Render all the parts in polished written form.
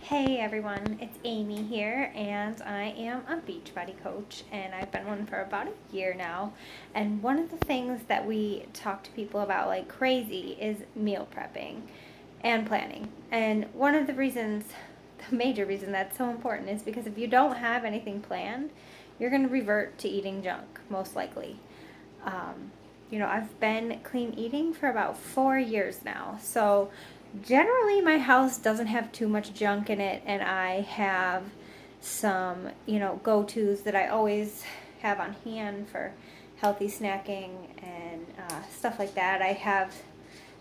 Hey everyone, it's Amy here, and I am a Beachbody coach, and I've been one for about a year now. And one of the things that we talk to people about like crazy is meal prepping and planning. And one of the reasons, the major reason that's so important is because if you don't have anything planned, you're going to revert to eating junk, most likely. I've been clean eating for about 4 years now, so generally my house doesn't have too much junk in it, and I have some go-to's that I always have on hand for healthy snacking and stuff like that. I have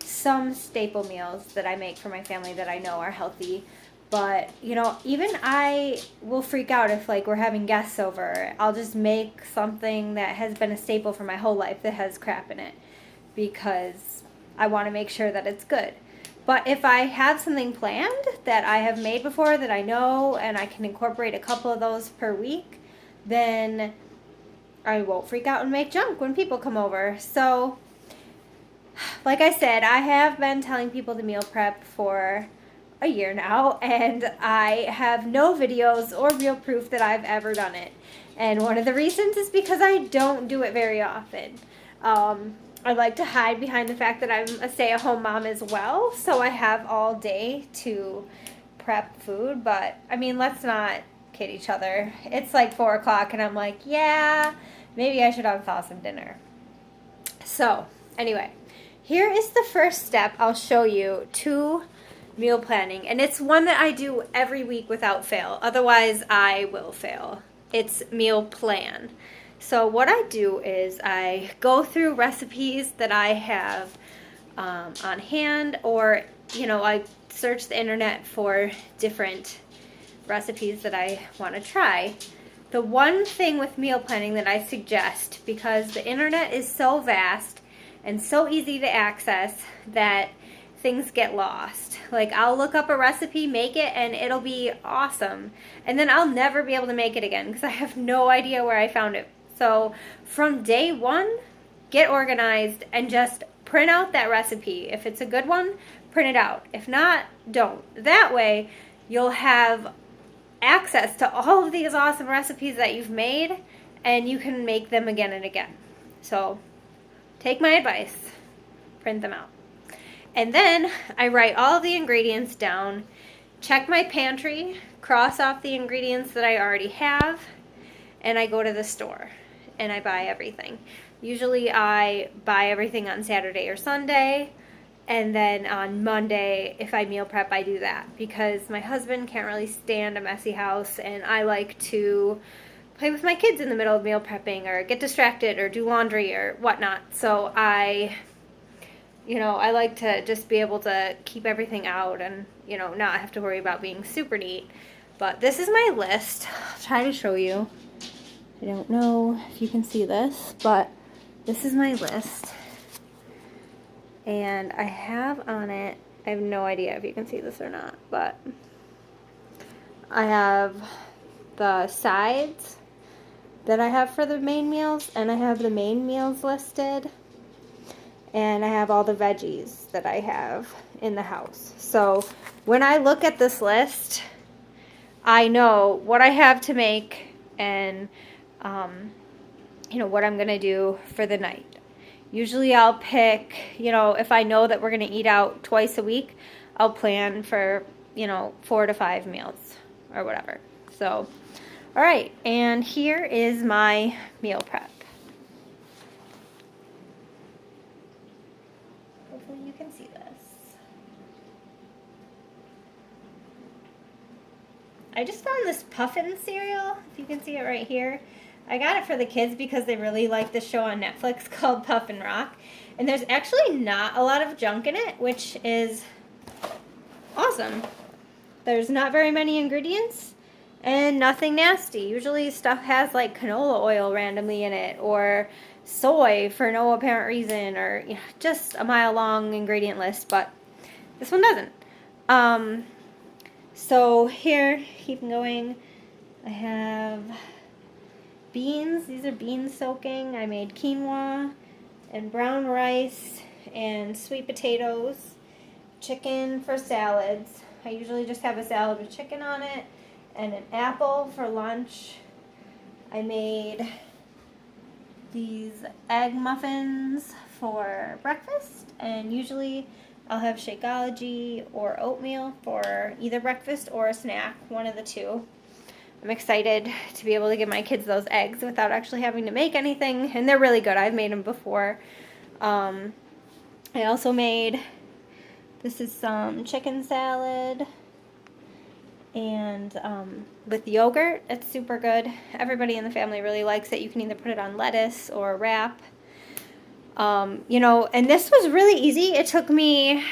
some staple meals that I make for my family that I know are healthy, but even I will freak out if like we're having guests over. I'll just make something that has been a staple for my whole life that has crap in it because I want to make sure that it's good. But if I have something planned that I have made before that I know and I can incorporate a couple of those per week, then I won't freak out and make junk when people come over. So, like I said, I have been telling people to meal prep for a year now, and I have no videos or real proof that I've ever done it. And one of the reasons is because I don't do it very often. I like to hide behind the fact that I'm a stay-at-home mom as well, so I have all day to prep food. But I mean, let's not kid each other. It's like 4 o'clock, and I'm like, yeah, maybe I should unthaw some dinner. So anyway, here is the first step I'll show you to meal planning, and it's one that I do every week without fail. Otherwise, I will fail. It's meal plan. So what I do is I go through recipes that I have on hand, or I search the internet for different recipes that I want to try. The one thing with meal planning that I suggest, because the internet is so vast and so easy to access, that things get lost. Like, I'll look up a recipe, make it, and it'll be awesome. And then I'll never be able to make it again because I have no idea where I found it. So from day one, get organized and just print out that recipe. If it's a good one, print it out. If not, don't. That way, you'll have access to all of these awesome recipes that you've made, and you can make them again and again. So take my advice, print them out. And then I write all of the ingredients down, check my pantry, cross off the ingredients that I already have, and I go to the store and I buy everything. Usually I buy everything on Saturday or Sunday, and then on Monday, if I meal prep, I do that because my husband can't really stand a messy house, and I like to play with my kids in the middle of meal prepping or get distracted or do laundry or whatnot. So I like to just be able to keep everything out and, not have to worry about being super neat. But this is my list. I'll try to show you. I don't know if you can see this, but this is my list. And I have on it, I have no idea if you can see this or not, but I have the sides that I have for the main meals, and I have the main meals listed. And I have all the veggies that I have in the house. So when I look at this list, I know what I have to make and, what I'm going to do for the night. Usually I'll pick, if I know that we're going to eat out twice a week, I'll plan for, 4 to 5 meals or whatever. So, all right. And here is my meal prep. Hopefully you can see this. I just found this puffin cereal, if you can see it right here. I got it for the kids because they really like this show on Netflix called Puffin Rock. And there's actually not a lot of junk in it, which is awesome. There's not very many ingredients and nothing nasty. Usually stuff has like canola oil randomly in it, or soy for no apparent reason, or just a mile-long ingredient list, but this one doesn't. So here, keep going. I have beans. These are bean soaking. I made quinoa and brown rice and sweet potatoes, chicken for salads. I usually just have a salad with chicken on it and an apple for lunch. I made these egg muffins for breakfast, and usually I'll have Shakeology or oatmeal for either breakfast or a snack, one of the two. I'm excited to be able to give my kids those eggs without actually having to make anything, and they're really good. I've made them before. I also made, this is some chicken salad and with yogurt. It's super good. Everybody in the family really likes it. You can either put it on lettuce or wrap. You know, and this was really easy. It took me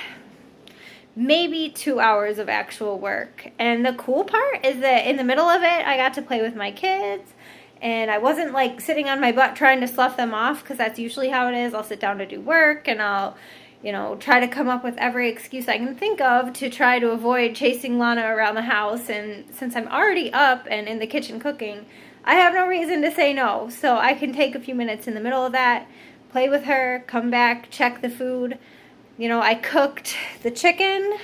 maybe 2 hours of actual work. And the cool part is that in the middle of it, I got to play with my kids. And I wasn't like sitting on my butt trying to slough them off, because that's usually how it is. I'll sit down to do work and I'll, you know, try to come up with every excuse I can think of to try to avoid chasing Lana around the house. And since I'm already up and in the kitchen cooking, I have no reason to say no. So I can take a few minutes in the middle of that, play with her, come back, check the food. You know, I cooked the chicken.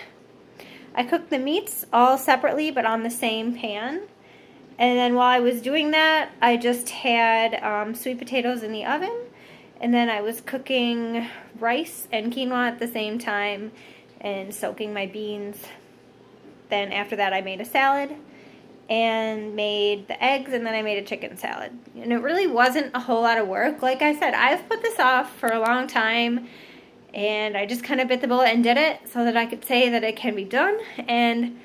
I cooked the meats all separately but on the same pan. And then while I was doing that, I just had sweet potatoes in the oven. And then I was cooking rice and quinoa at the same time and soaking my beans. Then after that, I made a salad and made the eggs, and then I made a chicken salad. And it really wasn't a whole lot of work. Like I said, I've put this off for a long time, and I just kind of bit the bullet and did it so that I could say that it can be done. And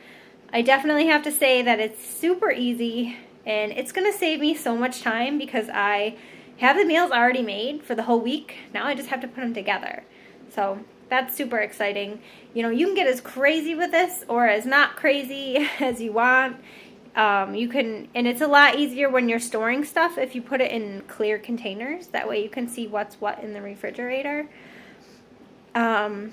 I definitely have to say that it's super easy, and it's going to save me so much time because I have the meals already made for the whole week. Now I just have to put them together. So that's super exciting. You know, you can get as crazy with this or as not crazy as you want. You can, and it's a lot easier when you're storing stuff if you put it in clear containers. That way you can see what's what in the refrigerator. I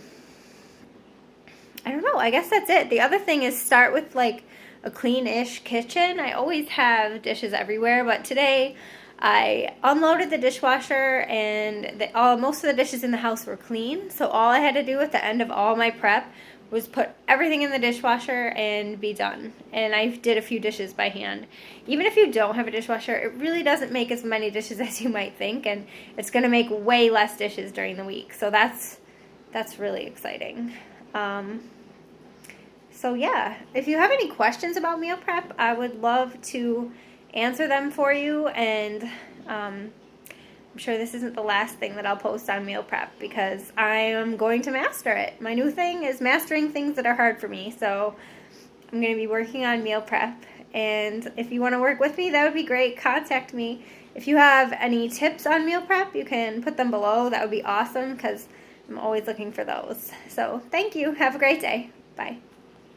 don't know. I guess that's it. The other thing is start with like a clean-ish kitchen. I always have dishes everywhere, but today I unloaded the dishwasher and most of the dishes in the house were clean. So all I had to do at the end of all my prep was put everything in the dishwasher and be done. And I did a few dishes by hand. Even if you don't have a dishwasher, it really doesn't make as many dishes as you might think, and it's going to make way less dishes during the week. So that's really exciting. So yeah, if you have any questions about meal prep, I would love to answer them for you, and I'm sure this isn't the last thing that I'll post on meal prep because I am going to master it. My new thing is mastering things that are hard for me, so I'm going to be working on meal prep, and if you want to work with me, that would be great. Contact me. If you have any tips on meal prep, you can put them below. That would be awesome because I'm always looking for those. So thank you. Have a great day. Bye.